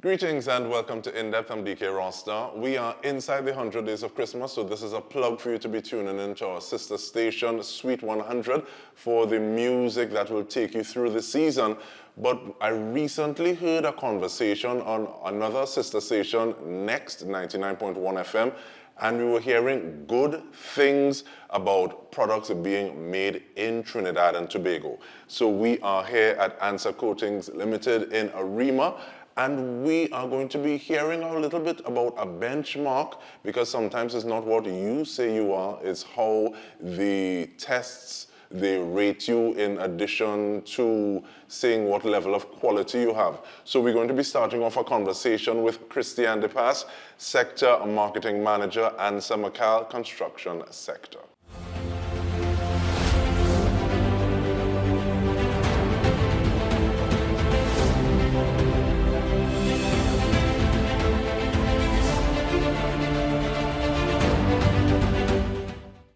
Greetings and welcome to In-Depth. I'm Dike Rostant. We are inside the 100 days of Christmas, so this is a plug for you to be tuning into our sister station, Sweet 100, for the music that will take you through the season. But I recently heard a conversation on another sister station, Next 99.1 FM, and we were hearing good things about products being made in Trinidad and Tobago. So we are here at Ansa Coating Ltd in Arima, and we are going to be hearing a little bit about a benchmark, because sometimes it's not what you say you are, it's how the tests, they rate you in addition to saying what level of quality you have. So we're going to be starting off a conversation with Christian DePass, Sector Marketing Manager, Ansa Coating Construction Sector.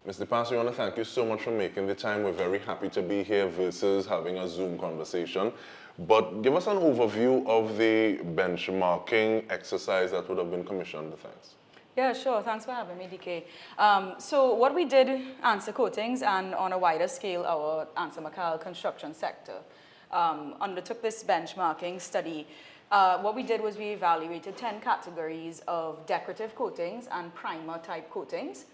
Mr. Pastor, I want to thank you so much for making the time. We're very happy to be here versus having a Zoom conversation. But give us an overview of the benchmarking exercise that would have been commissioned. Thanks. Yeah, sure. Thanks for having me, DK. So what we did, Ansa Coatings, and on a wider scale, our Ansa Coating Construction Sector, undertook this benchmarking study. What we did was we evaluated 10 categories of decorative coatings and primer type coatings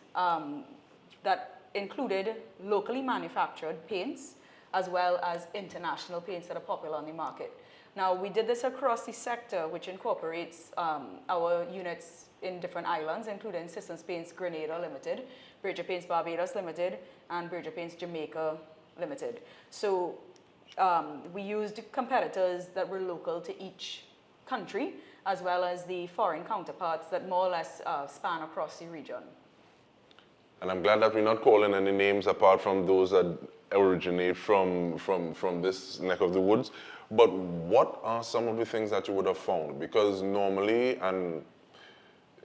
that included locally manufactured paints as well as international paints that are popular on the market. Now, we did this across the sector, which incorporates our units in different islands, including Systems Paints Grenada Limited, Bridger Paints Barbados Limited, and Bridger Paints Jamaica Limited. So we used competitors that were local to each country, as well as the foreign counterparts that more or less span across the region. And I'm glad that we're not calling any names apart from those that originate from this neck of the woods. But what are some of the things that you would have found? Because normally, and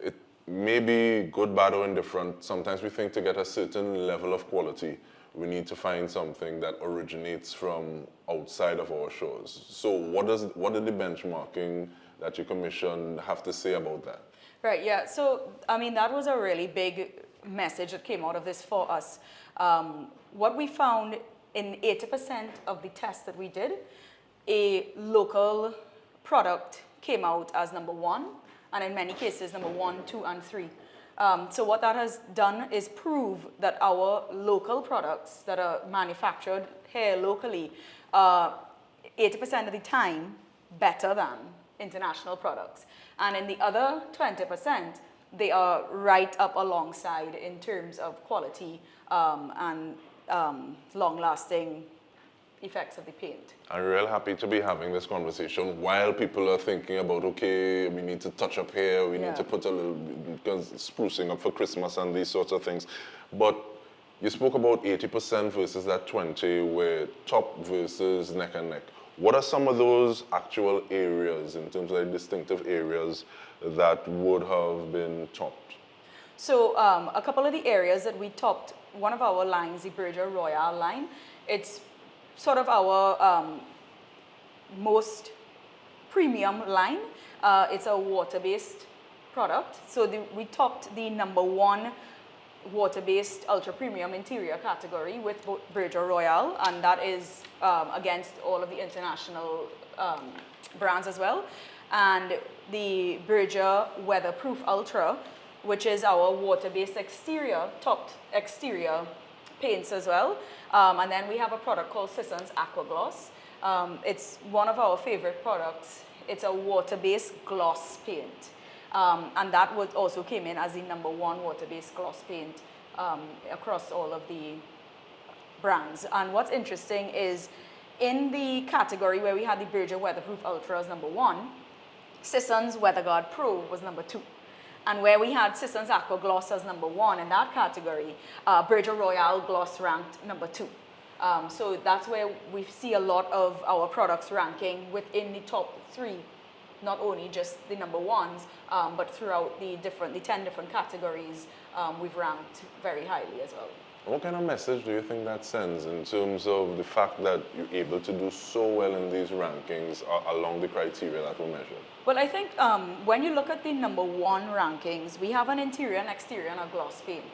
it may be good, bad, or indifferent, sometimes we think to get a certain level of quality, we need to find something that originates from outside of our shores. So what did the benchmarking that you commissioned have to say about that? Right, yeah. So, I mean, that was a really big message that came out of this for us. What we found in 80% of the tests that we did, a local product came out as number one, and in many cases, number 1, 2, and 3. So what that has done is prove that our local products that are manufactured here locally are 80% of the time better than international products. And in the other 20%, they are right up alongside in terms of quality and long-lasting effects of the paint. I'm real happy to be having this conversation while people are thinking about, okay, we need to touch up here, we need to put a little, because sprucing up for Christmas and these sorts of things. But you spoke about 80% versus that 20, where top versus neck and neck. What are some of those actual areas, in terms of the distinctive areas, that would have been topped? So a couple of the areas that we topped, one of our lines, the Bridger Royale line, it's sort of our most premium line. It's a water-based product. So we topped the number 1 water-based ultra-premium interior category with Bridger Royale, and that is against all of the international brands as well. And the Bridger Weatherproof Ultra, which is our water-based exterior, topped exterior paints as well. And then we have a product called Systems Aqua Gloss. It's one of our favorite products. It's a water-based gloss paint. And that would also came in as the number 1 water-based gloss paint across all of the brands. And what's interesting is in the category where we had the Bridger Weatherproof Ultra as number 1, Systems WeatherGuard Pro was number 2. And where we had Systems Aqua Gloss as number 1 in that category, Bridger Royale Gloss ranked number 2. So that's where we see a lot of our products ranking within the top 3, not only just the number 1s, but throughout the 10 different categories, we've ranked very highly as well. What kind of message do you think that sends in terms of the fact that you're able to do so well in these rankings along the criteria that were measured? Well, I think when you look at the #1 rankings, we have an interior and exterior and a gloss paint.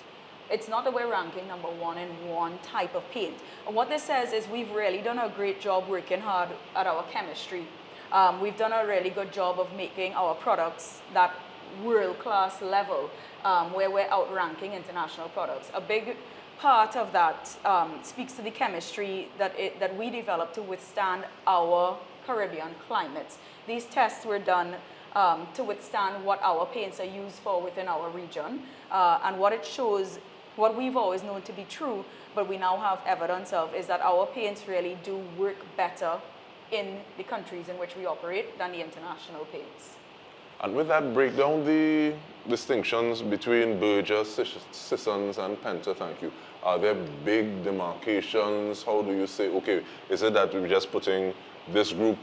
It's not that we're ranking #1 in one type of paint. And what this says is we've really done a great job working hard at our chemistry. We've done a really good job of making our products that world-class level where we're outranking international products. A big part of that speaks to the chemistry that we developed to withstand our Caribbean climates. These tests were done to withstand what our paints are used for within our region. And what it shows, what we've always known to be true, but we now have evidence of, is that our paints really do work better in the countries in which we operate than the international paints. And with that, break down the distinctions between Berger, Sissons, and Penta, thank you. Are there big demarcations? How do you say, okay, is it that we're just putting this group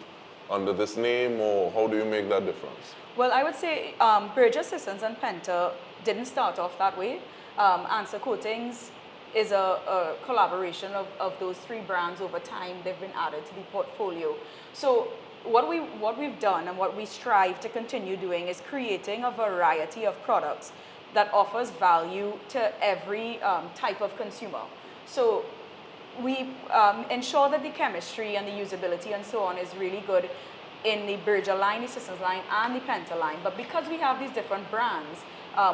under this name, or how do you make that difference? Well, I would say Berger, Sissons, and Penta didn't start off that way. Ansa Coatings is a collaboration of those three brands over time. They've been added to the portfolio. So what we've done and what we strive to continue doing is creating a variety of products that offers value to every type of consumer. So we ensure that the chemistry and the usability and so on is really good in the Berger line, the Sissons line, and the Penta line. But because we have these different brands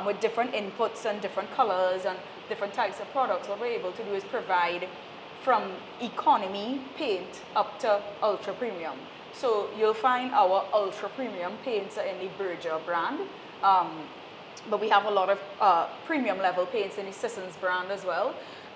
with different inputs and different colors and different types of products, what we're able to do is provide from economy paint up to ultra premium. So you'll find our ultra premium paints are in the Berger brand, but we have a lot of premium level paints in the Sissons brand as well.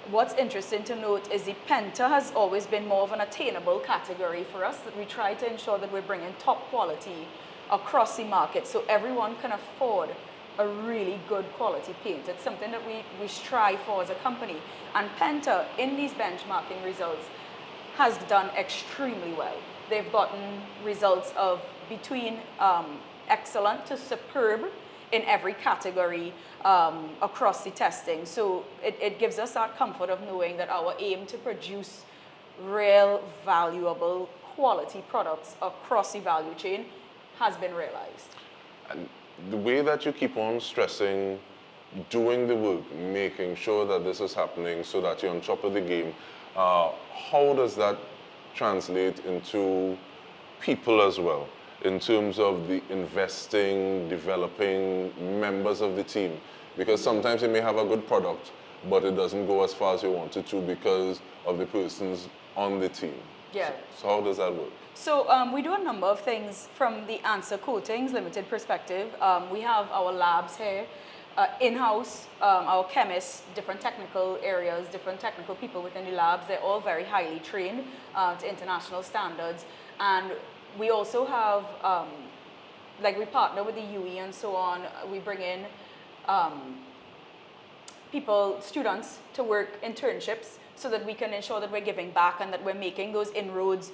What's interesting to note is the Penta has always been more of an attainable category for us, that we try to ensure that we're bringing top quality across the market so everyone can afford a really good quality paint. It's something that we strive for as a company. And Penta, in these benchmarking results, has done extremely well. They've gotten results of between excellent to superb in every category across the testing. So it gives us that comfort of knowing that our aim to produce real, valuable, quality products across the value chain has been realized. And the way that you keep on stressing doing the work, making sure that this is happening so that you're on top of the game, how does that translate into people as well, in terms of the investing, developing members of the team? Because sometimes you may have a good product, but it doesn't go as far as you want it to because of the persons on the team. Yeah. So how does that work? So we do a number of things from the Ansa Coatings Limited perspective. We have our labs here, in-house, our chemists, different technical areas, different technical people within the labs. They're all very highly trained to international standards. And we also have, like we partner with the UE and so on. We bring in students to work internships so that we can ensure that we're giving back and that we're making those inroads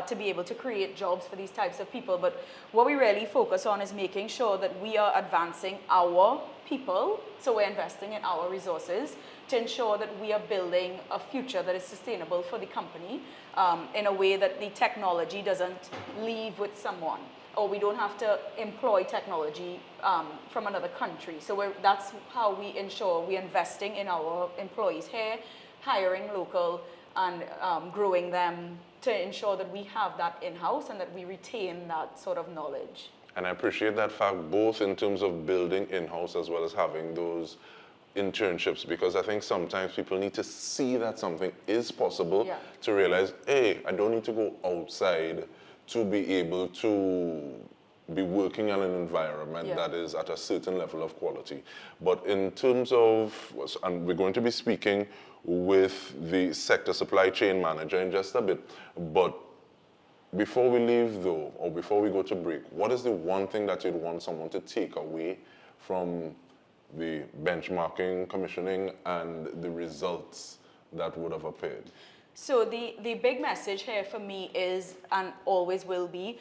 to be able to create jobs for these types of people. But what we really focus on is making sure that we are advancing our people, so we're investing in our resources to ensure that we are building a future that is sustainable for the company in a way that the technology doesn't leave with someone, or we don't have to employ technology from another country. So that's how we ensure we're investing in our employees here, hiring local and growing them to ensure that we have that in-house and that we retain that sort of knowledge. And I appreciate that fact, both in terms of building in-house as well as having those internships, because I think sometimes people need to see that something is possible to realize, hey, I don't need to go outside to be able to be working in an environment that is at a certain level of quality. But in terms of, and we're going to be speaking with the sector supply chain manager in just a bit, but before we leave though, or before we go to break, what is the one thing that you'd want someone to take away from the benchmarking, commissioning, and the results that would have appeared? So the big message here for me is, and always will be,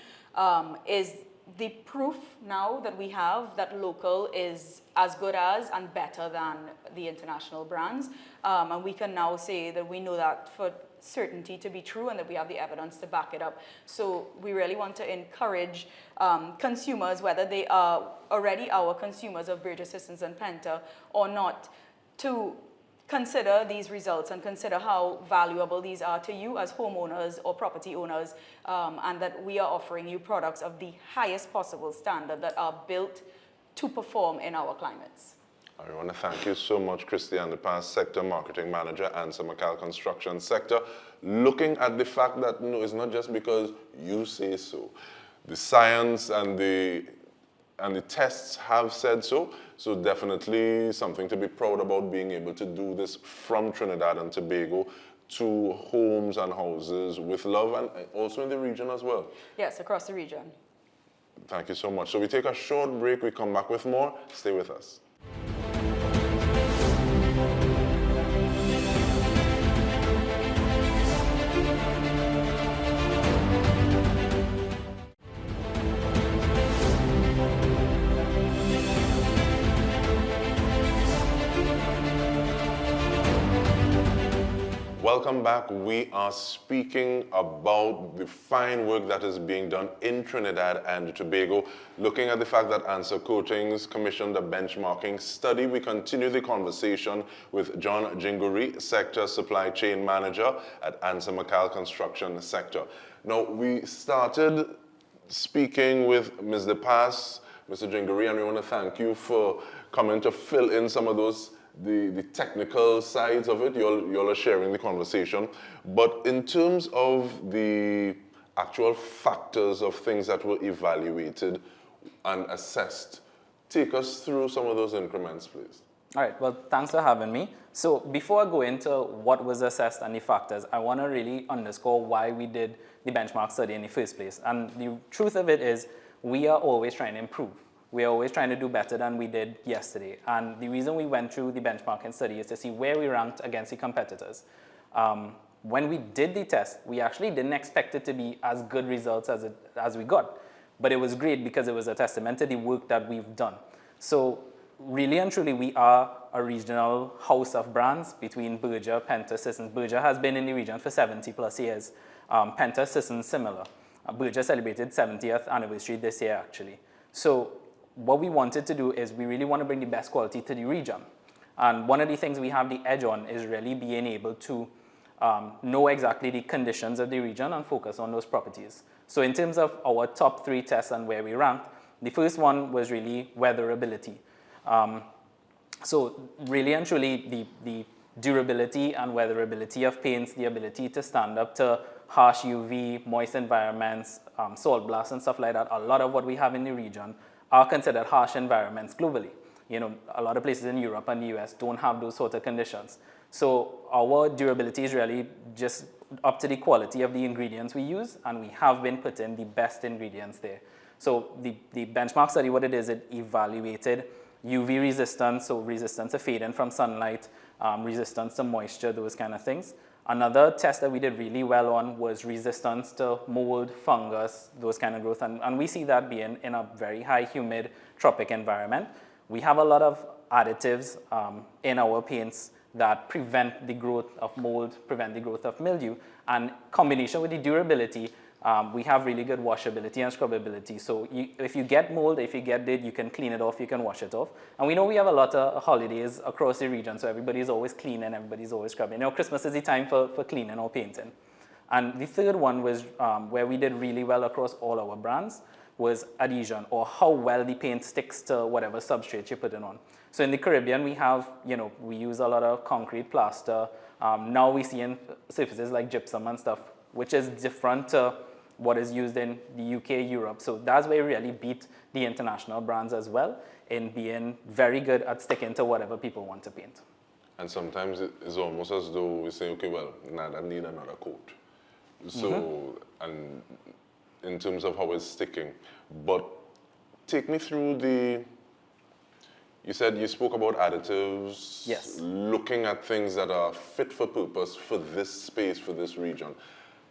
is the proof now that we have that local is as good as and better than the international brands. And we can now say that we know that for certainty to be true and that we have the evidence to back it up. So we really want to encourage consumers, whether they are already our consumers of Burgess Systems and Penta or not, to consider these results and consider how valuable these are to you as homeowners or property owners, and that we are offering you products of the highest possible standard that are built to perform in our climates. I want to thank you so much, Christiane DePaz, Sector Marketing Manager, Ansa Construction Sector. Looking at the fact that, no, it's not just because you say so. The science and the tests have said so. So definitely something to be proud about, being able to do this from Trinidad and Tobago to homes and houses with love, and also in the region as well. Yes, across the region. Thank you so much. So we take a short break. We come back with more. Stay with us. Welcome back. We are speaking about the fine work that is being done in Trinidad and Tobago. Looking at the fact that Ansa Coatings commissioned a benchmarking study, we continue the conversation with John Jinguri, Sector Supply Chain Manager at Ansa Construction Sector. Now, we started speaking with Ms. DePaz, Mr. Jinguri, and we want to thank you for coming to fill in some of those the technical sides of it. You're sharing the conversation. But in terms of the actual factors of things that were evaluated and assessed, take us through some of those increments, please. All right, well, thanks for having me. So before I go into what was assessed and the factors, I want to really underscore why we did the benchmark study in the first place. And the truth of it is, we are always trying to improve. We are always trying to do better than we did yesterday. And the reason we went through the benchmarking study is to see where we ranked against the competitors. When we did the test, we actually didn't expect it to be as good results as we got. But it was great because it was a testament to the work that we've done. So really and truly, we are a regional house of brands between Burgess, Penta, Systems. Burgess has been in the region for 70 plus years. Penta, Systems, similar. Burgess celebrated 70th anniversary this year, actually. So what we wanted to do is we really want to bring the best quality to the region. And one of the things we have the edge on is really being able to know exactly the conditions of the region and focus on those properties. So in terms of our top 3 tests and where we ranked, the first one was really weatherability. So really and truly, the durability and weatherability of paints, the ability to stand up to harsh UV, moist environments, salt blasts and stuff like that, a lot of what we have in the region are considered harsh environments globally. You know, a lot of places in Europe and the US don't have those sort of conditions. So our durability is really just up to the quality of the ingredients we use, and we have been putting the best ingredients there. So the benchmark study, what it is, it evaluated UV resistance, so resistance to fading from sunlight, resistance to moisture, those kind of things. Another test that we did really well on was resistance to mold, fungus, those kind of growth. And we see that being in a very high humid tropic environment. We have a lot of additives in our paints that prevent the growth of mold, prevent the growth of mildew. And combination with the durability, we have really good washability and scrubbability. So if you get mold, if you get dirt, you can clean it off, you can wash it off. And we know we have a lot of holidays across the region, so everybody's always cleaning, everybody's always scrubbing. You know, Christmas is the time for cleaning or painting. And the third one was where we did really well across all our brands was adhesion, or how well the paint sticks to whatever substrate you're putting on. So in the Caribbean, we have, you know, we use a lot of concrete plaster. Now we see in surfaces like gypsum and stuff, which is different to what is used in the UK, Europe. So that's where we really beat the international brands as well in being very good at sticking to whatever people want to paint. And sometimes it's almost as though we say, okay, well, now I need another coat. So, and in terms of how it's sticking. But take me through you said you spoke about additives. Yes. Looking at things that are fit for purpose for this space, for this region.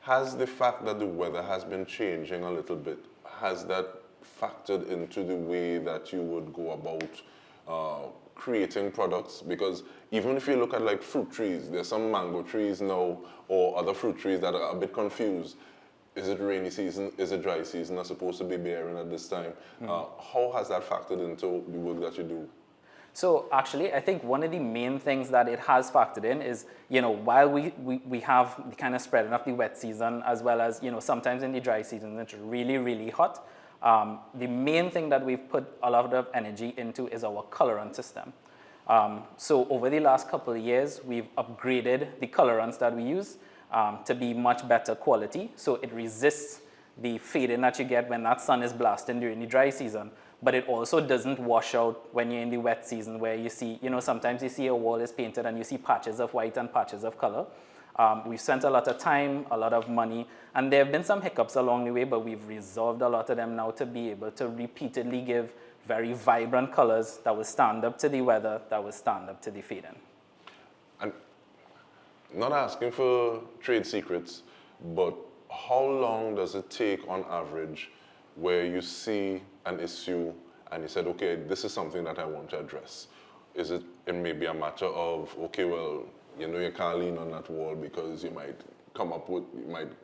Has the fact that the weather has been changing a little bit, has that factored into the way that you would go about creating products? Because even if you look at like fruit trees, there's some mango trees now or other fruit trees that are a bit confused. Is it rainy season? Is it dry season? Are supposed to be bearing at this time? How has that factored into the work that you do? So actually, I think one of the main things that it has factored in is, while we have the kind of spreading of the wet season as well as, sometimes in the dry season, it's really, really hot. The main thing that we've put a lot of energy into is our colorant system. So over the last couple of years, we've upgraded the colorants that we use to be much better quality. So it resists the fading that you get when that sun is blasting during the dry season. But it also doesn't wash out when you're in the wet season where you see, sometimes you see a wall is painted and you see patches of white and patches of color. We've spent a lot of time, a lot of money, and there have been some hiccups along the way, but we've resolved a lot of them now to be able to repeatedly give very vibrant colors that will stand up to the weather, that will stand up to the fading. And not asking for trade secrets, but how long does it take on average where you see an issue and you said, okay, this is something that I want to address? Is it maybe a matter of, okay, well, you can't lean on that wall because you might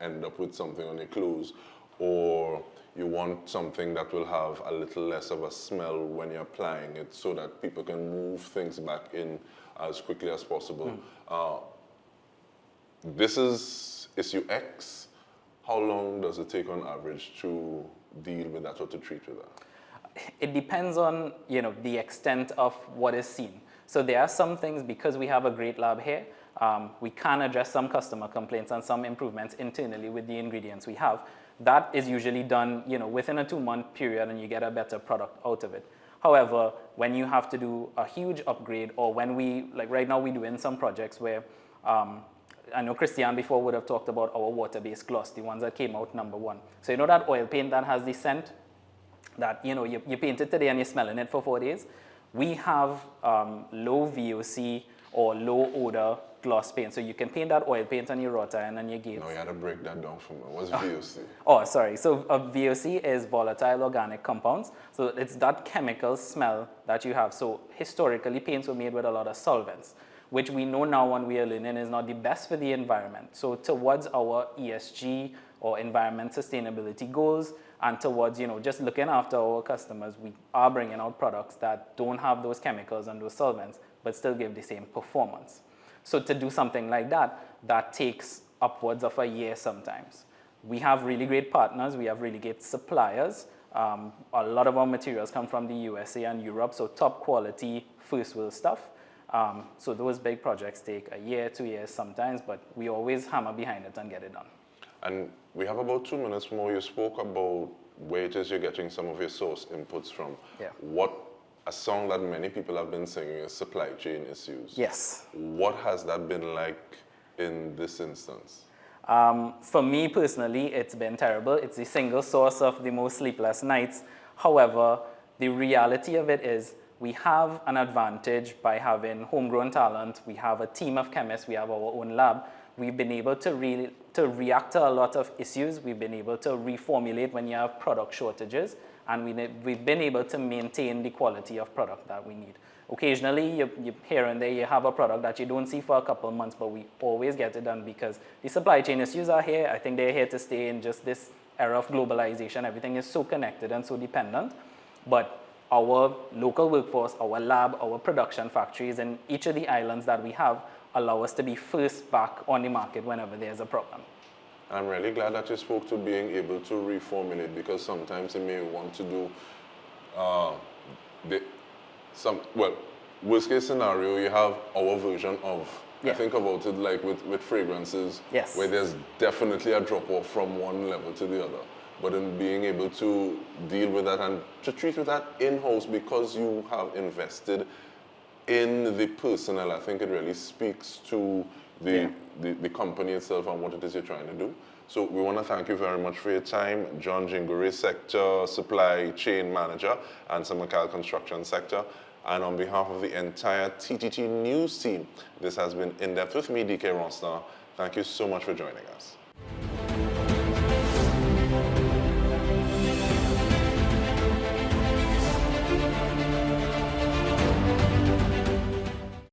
end up with something on your clothes, or you want something that will have a little less of a smell when you're applying it so that people can move things back in as quickly as possible. This is issue X. How long does it take on average to deal with that or to treat with that? It depends on, the extent of what is seen. So there are some things, because we have a great lab here, we can address some customer complaints and some improvements internally with the ingredients we have. That is usually done, within a 2-month period, and you get a better product out of it. However, when you have to do a huge upgrade, or when like right now we're doing some projects where, I know Christian before would have talked about our water-based gloss, the ones that came out #1. So that oil paint that has the scent that, you paint it today and you're smelling it for 4 days. We have low VOC or low odor gloss paint. So you can paint that oil paint on your raw tire and on your gates. No, you had to break that down for me. What's VOC? Oh, sorry. So VOC is volatile organic compounds. So it's that chemical smell that you have. So historically, paints were made with a lot of solvents, which we know now and we are learning is not the best for the environment. So towards our ESG or environment sustainability goals, and towards, just looking after our customers, we are bringing out products that don't have those chemicals and those solvents, but still give the same performance. So to do something like that, that takes upwards of a year sometimes. We have really great partners. We have really great suppliers. A lot of our materials come from the USA and Europe, so top quality, first world stuff. So those big projects take a year, 2 years sometimes, but we always hammer behind it and get it done. And we have about 2 minutes more. You spoke about where it is you're getting some of your source inputs from. Yeah. A song that many people have been singing is supply chain issues. Yes. What has that been like in this instance? For me personally, it's been terrible. It's the single source of the most sleepless nights. However, the reality of it is we have an advantage by having homegrown talent. We have a team of chemists. We have our own lab. We've been able to react to a lot of issues. We've been able to reformulate when you have product shortages. And we've been able to maintain the quality of product that we need. Occasionally, you here and there, you have a product that you don't see for a couple of months, but we always get it done because the supply chain issues are here. I think they're here to stay in just this era of globalization. Everything is so connected and so dependent. But our local workforce, our lab, our production factories, and each of the islands that we have allow us to be first back on the market whenever there's a problem. I'm really glad that you spoke to being able to reformulate, because sometimes you may want to do worst case scenario, you have our version of. Yeah. I think about it like with fragrances, yes, where there's definitely a drop off from one level to the other. But in being able to deal with that and to treat with that in-house, because you have invested in the personnel, I think it really speaks to the company itself and what it is you're trying to do. So we want to thank you very much for your time. John Jinguri, Sector Supply Chain Manager, Ansa Coating Construction Sector. And on behalf of the entire TTT News team, this has been In Depth with me, Dike. Rostant. Thank you so much for joining us.